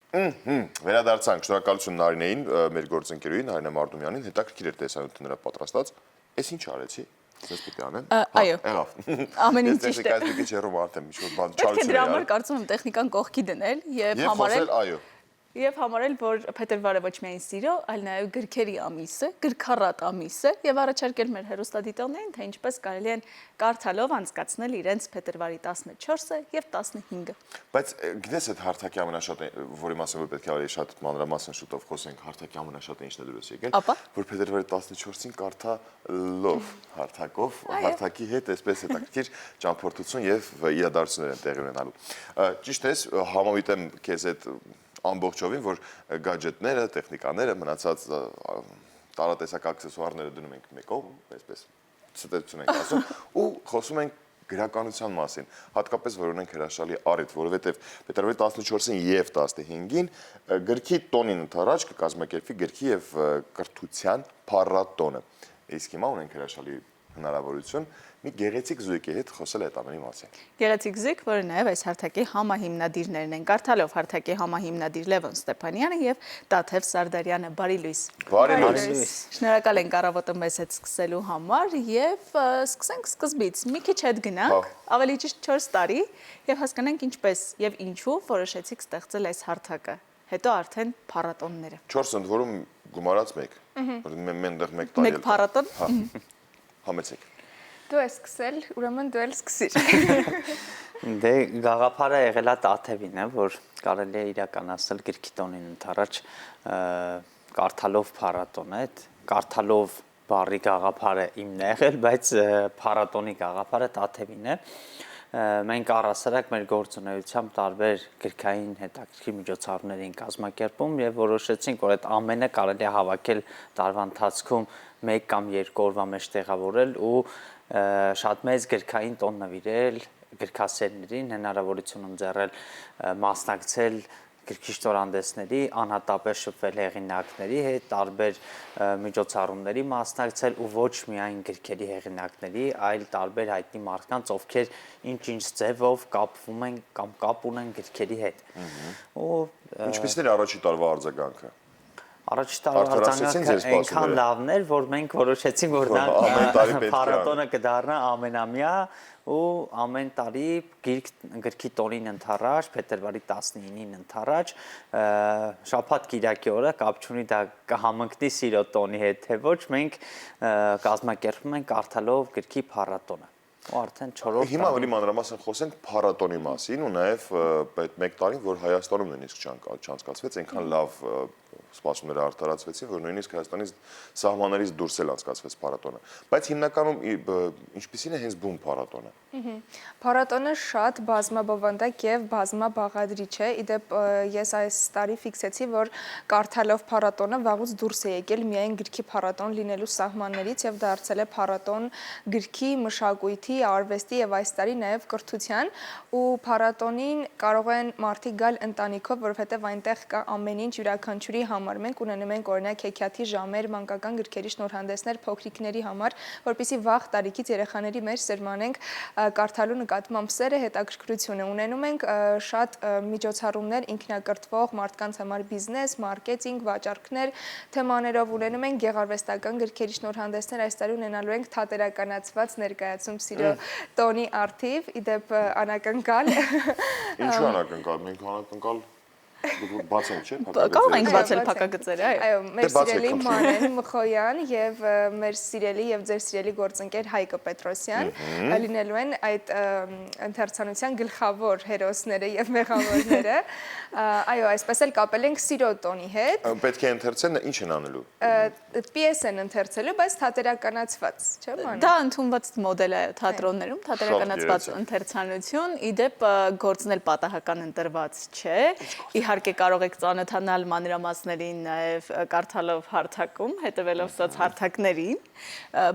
Վերադարձանք, շնորհակալություն Նարինեին, մեր գործընկերուհին, Նարինե Մարդումյանին, հետաքրքիր էր տեսանյութը նրա պատրաստած։ Էս ինչ արեցի։ Սենց պիտի անեմ։ Այո։ Եղավ։ Ամեն ինչ ճիշտ է։ Ես մի քիչ հեռու արդեն ինչ-որ բան Պետք է չարություն դրա է համար արել։ կարծում եմ տեխնիկան կողքի դնել եւ Եվ համարել խոսել, այո։ Եվ համարել, որ փետրվարը ոչ միայն սիրո, այլ նաև գրքերի ամիսը, գրքառատ ամիսը եւ առաջարկել մեր հեռուստադիտողներին, թե ինչպես կարելի են կարդալով անցկացնել իրենց փետրվարի 14-ը եւ 15-ը։ Բայց գիտես այդ հարթակի ամենաշատը, որի մասին որ պետք է ավելի շատ մանրամասն շուտով խոսենք, հարթակի ամենաշատը ինչն է դուրս եկել, որ փետրվարի 14-ին կարդա լով հարթակով, հարթակի հետ այսպես հետաքրքիր ճամփորդություն եւ իրադարձություններ են տեղի ունենալու։ Ճիշտ է, համամիտ եմ քեզ այդ ամբողջովին, որ գադջետները, տեխնիկաները, մնացած տարատեսակ աքսեսուարները դնում ենք մեկով, այսպես ստեցություն ենք ասում, ու խոսում ենք գրականության մասին, հատկապես որ ունենք հրաշալի առիթ, որովհետև փետրվարի 14-ին եւ 15-ին գրքի տոնին ընթരാճ կկազմակերպվի գրքի եւ կրթության փառատոնը։ Իսկ հիմա ունենք հրաշալի հնարավորություն մի գեղեցիկ զույգի հետ խոսել այդ ամենի մասին։ Գեղեցիկ զույգ, որը նաև այս հարթակի համահիմնադիրներն են, կարդալով հարթակի համահիմնադիր Լևոն Ստեփանյանը եւ Տաթև Սարդարյանը։ Բարի լույս։ Բարի լույս։ Շնորհակալ ենք առավոտը մեզ հետ սկսելու համար եւ սկսենք սկզբից։ Մի քիչ հետ գնանք, ավելի ճիշտ 4 տարի եւ հասկանանք ինչպես եւ ինչու որոշեցիք ստեղծել այս հարթակը։ Հետո արդեն փառատոնները։ 4 ընդ որում գումարած 1։ Մենտեղ 1 տարի։ 1 փառատոն։ Համեցեք։ Դու ես սկսել, ուրեմն դու էլ սկսիր։ Դե գաղափարը եղել է Տաթևին, որ կարելի է իրականացնել գրքի տոնին ընթരാճ կարդալով փառատոնը, այդ կարդալով բառի գաղափարը իմն է եղել, բայց փառատոնի գաղափարը Տաթևին է։ Մենք առասարակ մեր գործունեությամբ տարբեր գրքային հետաքրքիր միջոցառումներ ենք կազմակերպում եւ որոշեցինք, որ այդ ամենը կարելի է հավաքել տարվա ընթացքում 1 կամ 2 օրվա մեջ տեղավորել ու շատ մեծ գրքային տոն նվիրել գրքասերներին, հնարավորություն ընձեռել մասնակցել գրքի շնորհանդեսների, անհատապես շփվել հեղինակների հետ, տարբեր միջոցառումների մասնակցել ու ոչ միայն գրքերի հեղինակների, այլ տարբեր հայտնի մարդկանց, ովքեր ինչ-ինչ ձևով կապվում են կամ կապ ունեն գրքերի հետ։ Ինչպիսին էր առաջի տարվա արձագանքը։ Առաջի տարվա արձագանքը այնքան լավն էր, որ մենք որոշեցինք, որ դա փառատոնը կդառնա ամենամյա ու ամեն տարի գրքի տոնին ընթരാճ, փետրվարի 19-ին ընթരാճ, շաբաթ կիրակի օրը կապ չունի դա կհամընկնի սիրո տոնի հետ, թե ոչ, մենք կազմակերպում ենք կարդալով գրքի փառատոնը։ Ու արդեն 4-րդ Հիմա ավելի մանրամասն խոսենք փառատոնի մասին ու նաև այդ 1 տարին, որ Հայաստանում նույնիսկ չանցկացվեց, այնքան լավ սպասումները արդարացվեցին, որ նույնիսկ Հայաստանից սահմաններից դուրս էլ անցկացվեց փառատոնը։ Բայց հիմնականում ինչպիսին է հենց բուն փառատոնը։ Փառատոնը շատ բազմաբովանդակ եւ բազմաբաղադրիչ է։ Իդեպ ես այս տարի ֆիքսեցի, որ կարդալով փառատոնը վաղուց դուրս է եկել միայն գրքի փառատոն լինելու սահմաններից եւ դարձել է փառատոն գրքի, մշակույթի, արվեստի եւ այս տարի նաեւ կրթության ու փառատոնին կարող են մարդիկ գալ ընտանիքով, որովհետեւ այնտեղ կա ամեն ինչ յուրաքանչյուրի համար։ Մենք ունենում ենք օրինակ հեքիաթի ժամեր, մանկական գրքերի շնորհանդեսներ փոքրիկների համար, որպեսզի վաղ տարիքից երեխաների մեջ սերմանենք կարդալու նկատմամբ սերը, հետաքրքրությունը։ Ունենում ենք շատ միջոցառումներ ինքնակրթվող մարդկանց համար բիզնես, մարքեթինգ, վաճառքներ թեմաներով, ունենում ենք գեղարվեստական գրքերի շնորհանդեսներ, այս տարի ունենալու ենք թատերականացված ներկայացում սիրո տոնի արդիվ, իդեպ անակնկալ։ Ինչու անակնկալ, մենք անակնկալ բացենք, չէ՞, կարող ենք բացել փակագծերը, այո, մեր սիրելի Մանեն Մխոյան եւ մեր սիրելի եւ ձեր սիրելի գործընկեր Հայկո Պետրոսյան լինելու են այդ ընթերցանության գլխավոր հերոսները եւ մեղավորները։ Այո, այսպես էլ կապել ենք սիրո տոնի հետ։ Պետք է ընթերցեն, ինչ են անելու։ Պիես են ընթերցելու, բայց թատերականացված, չէ՞ Մանեն։ Դա ընդունված մոդել է թատրոններում, թատերականացված ընթերցանություն, իդեպ գործն էլ պատահական ընտրված չէ։ Իհարկե կարող եք ծանոթանալ մանրամասներին նաև կարդալով հարթակում, հետևելով սոցհարթակներին,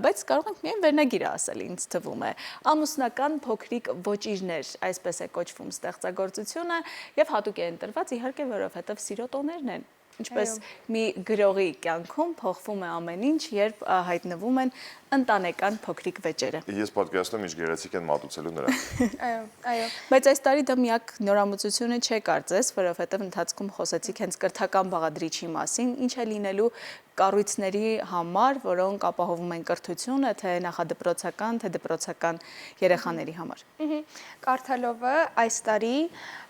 բայց կարող ենք միայն վերնագիրը ասել, ինձ թվում է։ Ամուսնական փոքրիկ ոճիրներ, այսպես է կոչվում ստեղծագործությունը, եւ հատուկ է ընտրված իհարկե, որովհետեւ սիրո տոներն են։ Ինչպես մի գրողի կյանքում փոխվում է ամեն ինչ, երբ հայտնվում են ընտանեկան փոքրիկ վեճերը։ Ես պատկերացնում ինչ գեղեցիկ են մատուցելու նրանք։ Այո։ Բայց այս տարի դա միակ նորամուծությունը չէ կարծես, որովհետև ընթացքում խոսեցիք հենց կրթական բաղադրիչի մասին, ինչ է լինելու կառույցների համար, որոնք ապահովում են կրթությունը, թե նախադպրոցական, թե դպրոցական երեխաների համար։ Կարդալովը այս տարի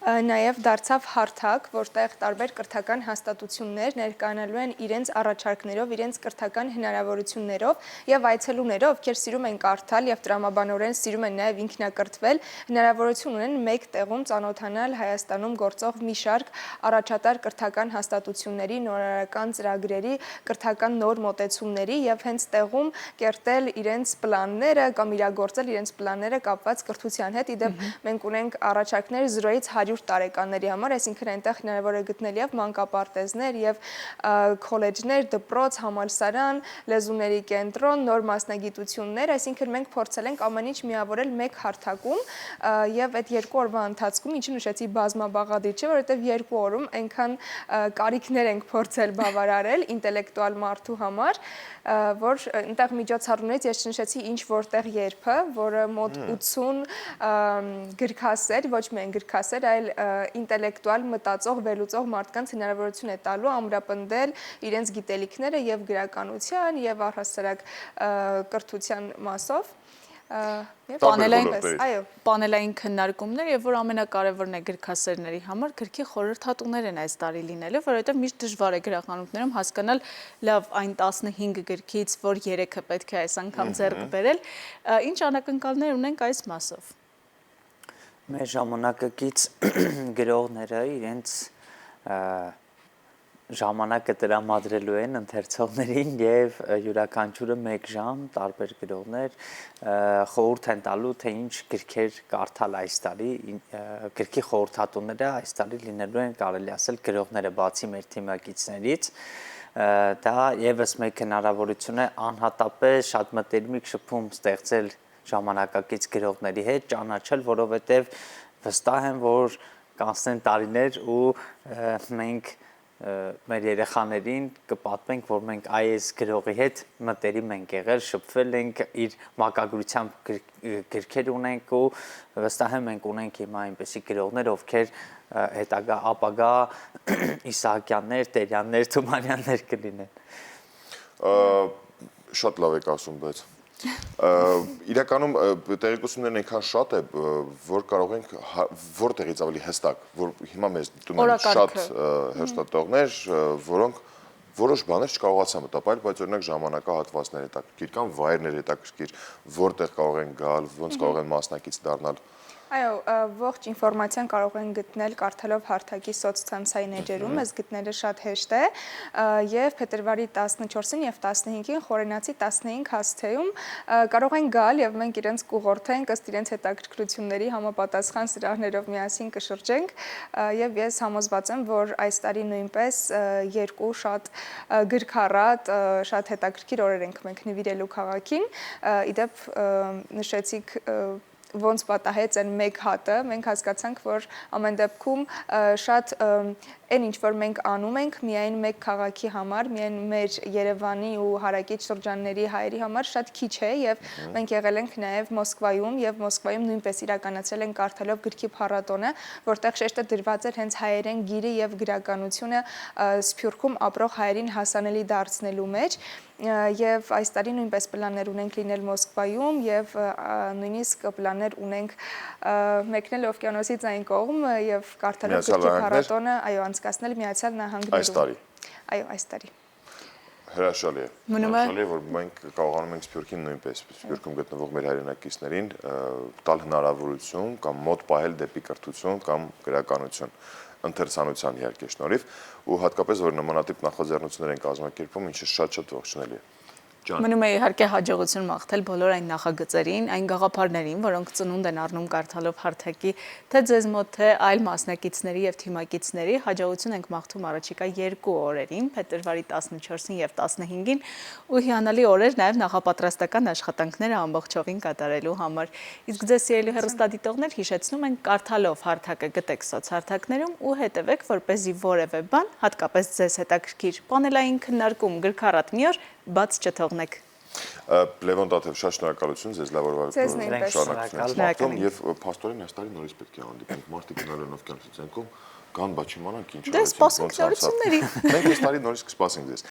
նաև դարձավ հարթակ, որտեղ տարբեր կրթական հաստատություններ ներկայանալու են իրենց առաջարկներով, իրենց կրթական հնարավորություններով եւ այցելուները, ովքեր սիրում են կարդալ եւ տրամաբանորեն սիրում են նաև ինքնակրթվել, հնարավորություն ունեն մեկ տեղում ծանոթանալ Հայաստանում գործող մի շարք առաջատար կրթական հաստատությունների, նորարարական ծրագրերի, կրթական նոր մոտեցումների եւ հենց տեղում կերտել իրենց պլանները կամ իրագործել իրենց պլանները կապված կրթության հետ։ Իդեպ մենք ունենք առաջարկներ 0-ից 100 տարեկանների համար, այսինքն այնտեղ հնարավոր է գտնել եւ մանկապարտեզներ եւ քոլեջներ, դպրոց, համալսարան, լեզուների կենտրոն, նոր մասնագիտություններ, այսինքն մենք փորձել ենք ամեն ինչ միավորել մեկ հարթակում եւ այդ 2 օրվա ընթացքում, ինչը նշեցի, բազմաբաղադրիչ է, որովհետեւ 2 օրում այնքան կարիքներ ենք փորձել բավարարել ինտելեկտուալ մարդու համար, որ այնտեղ միջոցառումներից ես չնշեցի ինչ որտեղ երբը, որը մոտ 80 գրքասեր, ոչ միայն գրքասեր, այլ ինտելեկտուալ մտածող, վերլուծող մարդկանց հնարավորություն է տալու ամրապնդել իրենց գիտելիքները եւ գրականության եւ առհասարակ կրթության մասով։ Պանելային քննարկումներ եւ որ ամենակարևորն է գրքասերների համար գրքի խորհրդատուներ են այս տարի լինելու, որովհետեւ միշտ դժվար է գրականություններում հասկանալ լավ այն 15 գրքից, որ 3-ը պետք է այս անգամ ձեռք բերել, ինչ անակնկալներ ունենք այս մասով։ Մեր ժամանակակից գրողները իրենց ժամանակը տրամադրելու են ընթերցողներին եւ յուրաքանչյուրը 1 ժամ տարբեր գրողներ խորհուրդ են տալու թե ինչ գրքեր կարդալ այս տարի գրքի խորհրդատուները այս տարի լինելու են կարելի ասել գրողները բացի մեր թիմակիցներից դա եւս մեկ հնարավորություն է անհատապես շատ մտերմիկ շփում ստեղծել ժամանակակից գրողների հետ ճանաչել որովհետեւ վստահ եմ որ կանցնեն տարիներ ու մենք մեր երեխաներին կպատմենք, որ մենք այս գրողի հետ մտերիմ ենք եղել, շփվել ենք, իր մակագրությամբ գրքեր ունենք ու վստահ եմ մենք ունենք հիմա այնպիսի գրողներ, ովքեր հետագա ապագա Իսահակյաններ, Տերյաններ, Թումանյաններ կլինեն։ Շատ լավ եք ասում, բայց իրականում տեղեկություններն այնքան շատ է, որ կարող ենք որտեղից ավելի հստակ, որ հիմա մեզ դուք շատ հերթատողներ, որոնք որոշ բաներ չկարողացան մտապայել, բայց օրինակ ժամանակահատվածներ հետաքրքիր կամ վայրներ հետաքրքիր, որտեղ կարող են գալ, ոնց կարող են մասնակից դառնալ։ Այո, ողջ ինֆորմացիան կարող են գտնել կարդալով հարթակի սոցցանցային էջերում, այս գտնելը շատ հեշտ է, եւ փետրվարի 14-ին եւ 15-ին Խորենացի 15 հասցեում կարող են գալ եւ մենք իրենց կուղղորդենք ըստ իրենց հետաքրքրությունների համապատասխան սրահներով միասին կշրջենք եւ ես համոզված եմ, որ այս տարի նույնպես 2 շատ գրքառատ, շատ հետաքրքիր օրեր ենք մենք նվիրելու քաղաքին, իդեպ նշեցիք ոնց պատահեց այն մեկ հատը, մենք հասկացանք, որ ամեն դեպքում շատ այն ինչ որ մենք անում ենք միայն մեկ քաղաքի համար, միայն մեր Երևանի ու հարակից շրջանների հայերի համար շատ քիչ է եւ մենք եղել ենք նաեւ Մոսկվայում եւ Մոսկվայում նույնպես իրականացրել ենք կարդալով գրքի փառատոնը, որտեղ շեշտը դրված էր հենց հայերեն գիրը եւ գրականությունը Սփյուռքում ապրող հայերին հասանելի դարձնելու մեջ եւ այս տարի նույնպես պլաններ ունենք լինել Մոսկվայում եւ նույնիսկ պլաններ ունենք մեկնել օվկիանոսից այն կողմ եւ կարդալով գրքի փառատոնը այո անցկացնել Միացյալ Նահանգներում։ Այս տարի։ Այո, այս տարի։ Հրաշալի է։ Հրաշալի է, որ մենք կարողանում ենք Սփյուռքին նույնպես Սփյուռքում գտնվող մեր հայրենակիցներին տալ հնարավորություն կամ մոտ պահել դեպի կրթություն կամ գրականություն ընթերցանության իհարկե շնորհիվ ու հատկապես որ նմանատիպ նախաձեռնություններ են կազմակերպում, ինչը շատ ողջունելի է։ Մնում է իհարկե հաջողություն մաղթել բոլոր այն նախագծերին, այն գաղափարներին, որոնք ծնունդ են առնում կարդալով հարթակի, թե ձեզ մոտ, թե այլ մասնակիցների եւ թիմակիցների, հաջողություն ենք մաղթում առաջիկա 2 օրերին, փետրվարի 14-ին եւ 15-ին, ու հիանալի օրեր նաեւ նախապատրաստական աշխատանքները ամբողջովին կատարելու համար։ Իսկ ձեզ սիրելի հեռուստադիտողներ, հիշեցնում ենք կարդալով հարթակը գտեք սոցհարթակներում ու հետևեք, որպեսզի որևէ բան, հատկապես ձեզ հետաքրքիր պանելային քննարկում, գրքառատ մի օր բաց չթողնեք։ Լևոն Տաթև, շատ շնորհակալություն ձեզ, լավ օրվա շնորհակալություն եւ փաստորեն այս տարի նորից պետք է հանդիպենք մարտի գնալով կյանքի ցանկում կան բաչիմանանք ինչ արեցինք ոնց անցավ։ Մենք այս տարի նորից կսպասենք ձեզ։